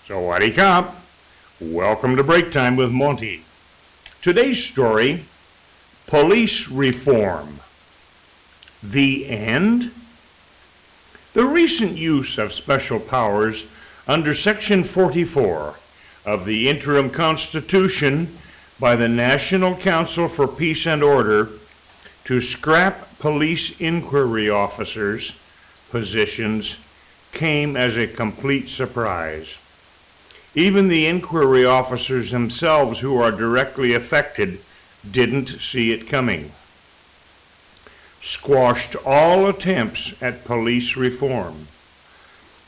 Sawadee Kap. Welcome to Break Time with Monte. Today's story, Police Reform. The end? The recent use of special powers under Section 44 of the Interim Constitution by the National Council for Peace and Order to scrap police inquiry officers' positions came as a complete surprise. Even the inquiry officers themselves who are directly affected didn't see it coming. Squashed all attempts at police reform.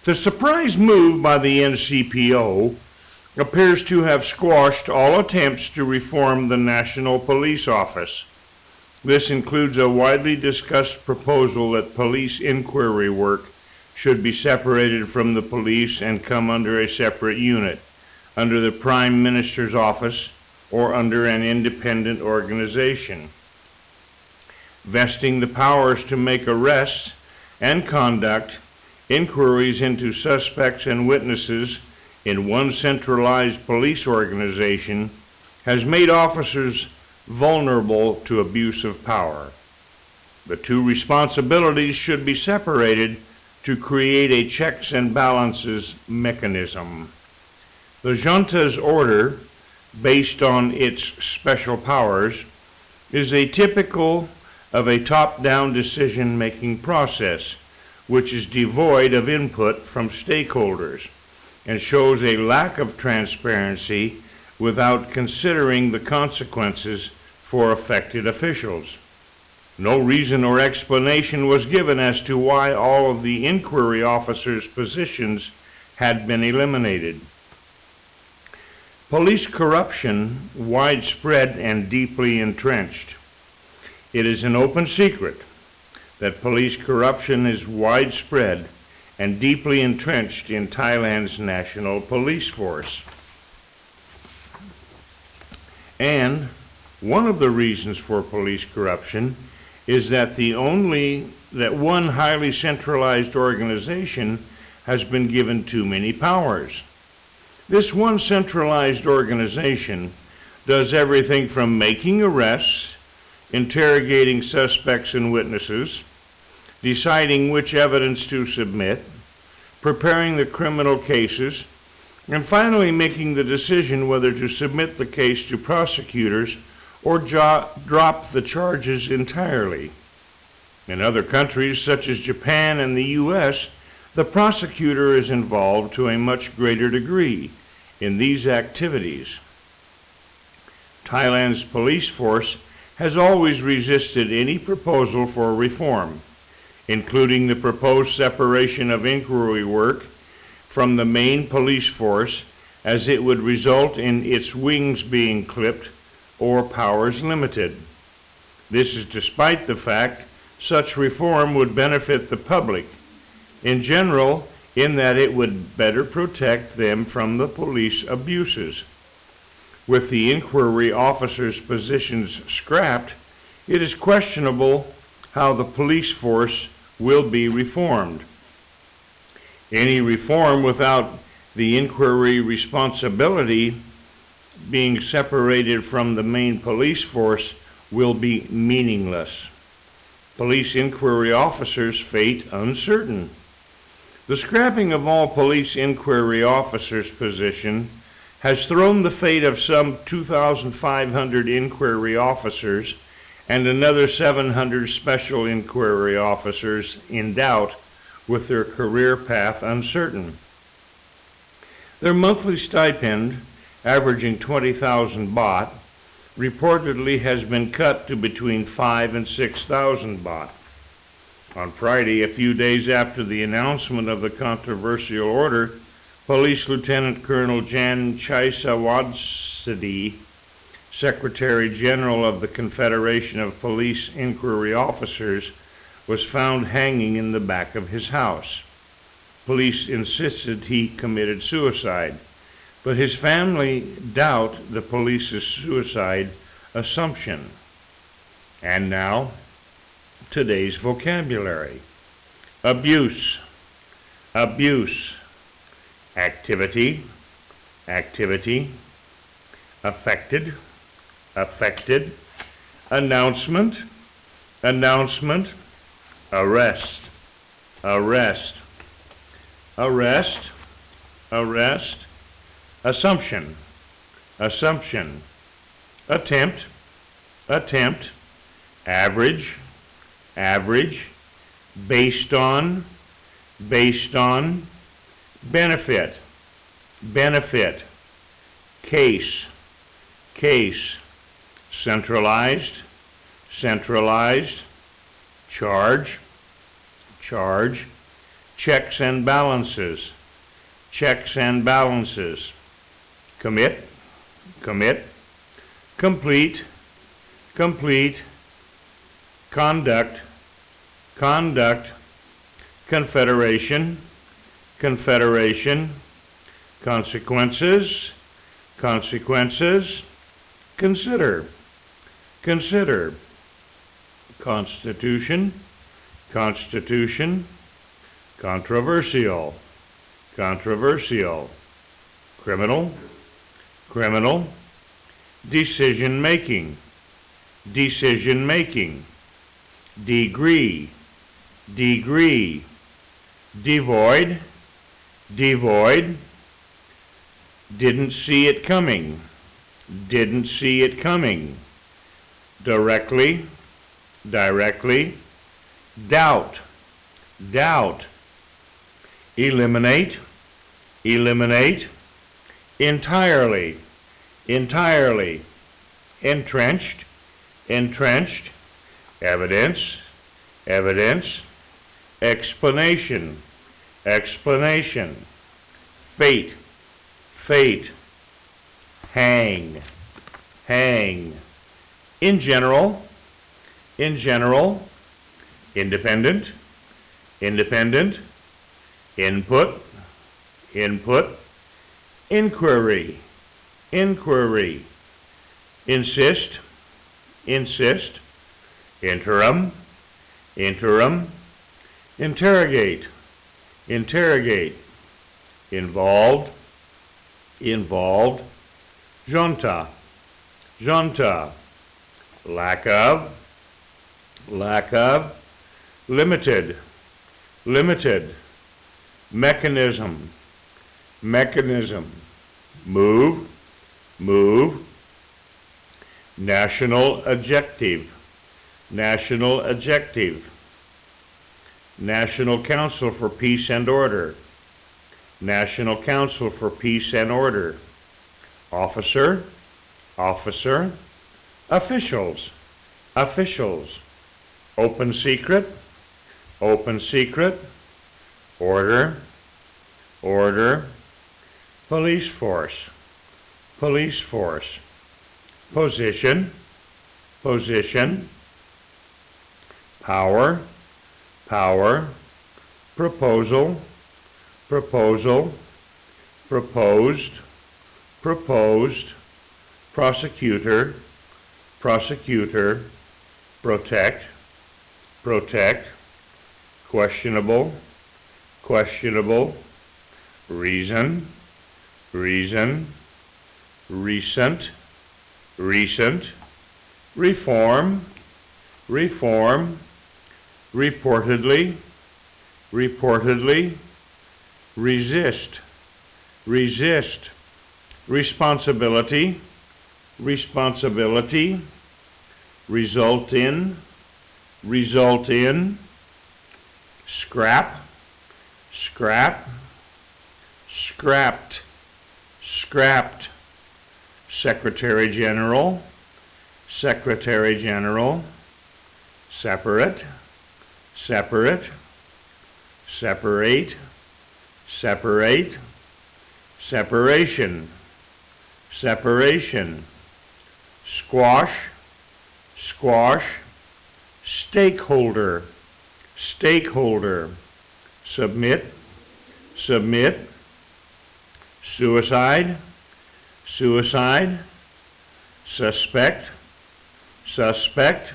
The surprise move by the NCPO appears to have squashed all attempts to reform the National Police Office. This includes a widely discussed proposal that police inquiry work should be separated from the police and come under a separate unit, under the Prime Minister's office or under an independent organization. Vesting the powers to make arrests and conduct inquiries into suspects and witnesses in one centralized police organization has made officers vulnerable to abuse of power. The two responsibilities should be separated to create a checks and balances mechanism. The junta's order, based on its special powers, is atypical of a top-down decision-making process, which is devoid of input from stakeholders and shows a lack of transparency without considering the consequences for affected officials. No reason or explanation was given as to why all of the inquiry officers' positions had been eliminated. Police corruption, widespread and deeply entrenched. It is an open secret that police corruption is widespread and deeply entrenched in Thailand's national police force. And one of the reasons for police corruption is that one highly centralized organization has been given too many powers. This one centralized organization does everything from making arrests, interrogating suspects and witnesses, deciding which evidence to submit, preparing the criminal cases, and finally making the decision whether to submit the case to prosecutors or drop the charges entirely. In other countries, such as Japan and the U.S., the prosecutor is involved to a much greater degree in these activities. Thailand's police force has always resisted any proposal for reform, including the proposed separation of inquiry work from the main police force, as it would result in its wings being clipped or powers limited. This is despite the fact such reform would benefit the public in general, in that it would better protect them from the police abuses. With the inquiry officers' positions scrapped, it is questionable how the police force will be reformed. Any reform without the inquiry responsibility being separated from the main police force will be meaningless. Police inquiry officers' fate uncertain. The scrapping of all police inquiry officers' position has thrown the fate of some 2,500 inquiry officers and another 700 special inquiry officers in doubt, with their career path uncertain. Their monthly stipend, averaging 20,000 baht, reportedly has been cut to between 5,000 and 6,000 baht. On Friday, a few days after the announcement of the controversial order, Police Lieutenant Colonel Jan Chaisawadsidi, Secretary General of the Confederation of Police Inquiry Officers, was found hanging in the back of his house. Police insisted he committed suicide, but his family doubt the police's suicide assumption. And now, today's vocabulary. Abuse, activity, activity, affected, affected, announcement, announcement, arrest, arrest, arrest, arrest, assumption, assumption, attempt, attempt, average, average, based on, benefit, benefit, case, case, centralized, centralized, charge, charge, checks and balances, checks and balances, commit, commit, complete, complete, conduct, conduct, confederation, confederation, consequences, consequences, consider, consider, constitution, constitution, controversial, controversial, criminal, criminal, decision making, decision making, degree, degree, devoid, devoid, didn't see it coming, didn't see it coming, directly, directly, doubt, doubt, eliminate, eliminate, entirely, entirely, entrenched, entrenched, evidence, evidence, explanation, explanation, fate, fate, hang, hang, in general, independent, independent, input, input, inquiry, inquiry, insist, insist, interim, interim, interrogate, interrogate, involved, involved, junta, junta, lack of, limited, limited, mechanism, mechanism, move, move, national adjective, national adjective, National Council for Peace and Order, National Council for Peace and Order, officer, officer, officials, officials, open secret, open secret, order, order, police force, police force, position, position, power, power, proposal, proposal, proposed, proposed, prosecutor, prosecutor, protect, protect, questionable, questionable, reason, reason, recent, recent, reform, reform, reportedly, reportedly, resist, resist, responsibility, responsibility, result in, scrap, scrap, scrapped, scrapped, Secretary General, Secretary General, separate, separate, separate, separate, separation, separation, squash, squash, stakeholder, stakeholder, submit, submit, suicide, suicide, suspect, suspect,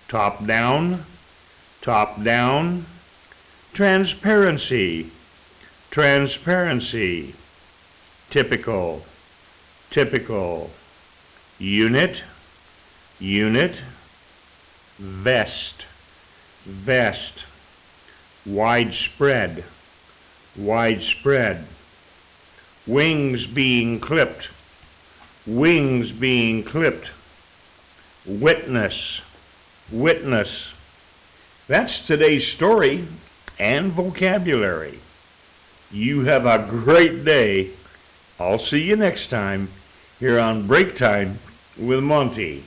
top down, top down, transparency, transparency, typical, typical, unit, unit, vest, vest, widespread, widespread, wings being clipped, wings being clipped, witness, witness. That's today's story and vocabulary. You have a great day. I'll see you next time here on Break Time with Monte.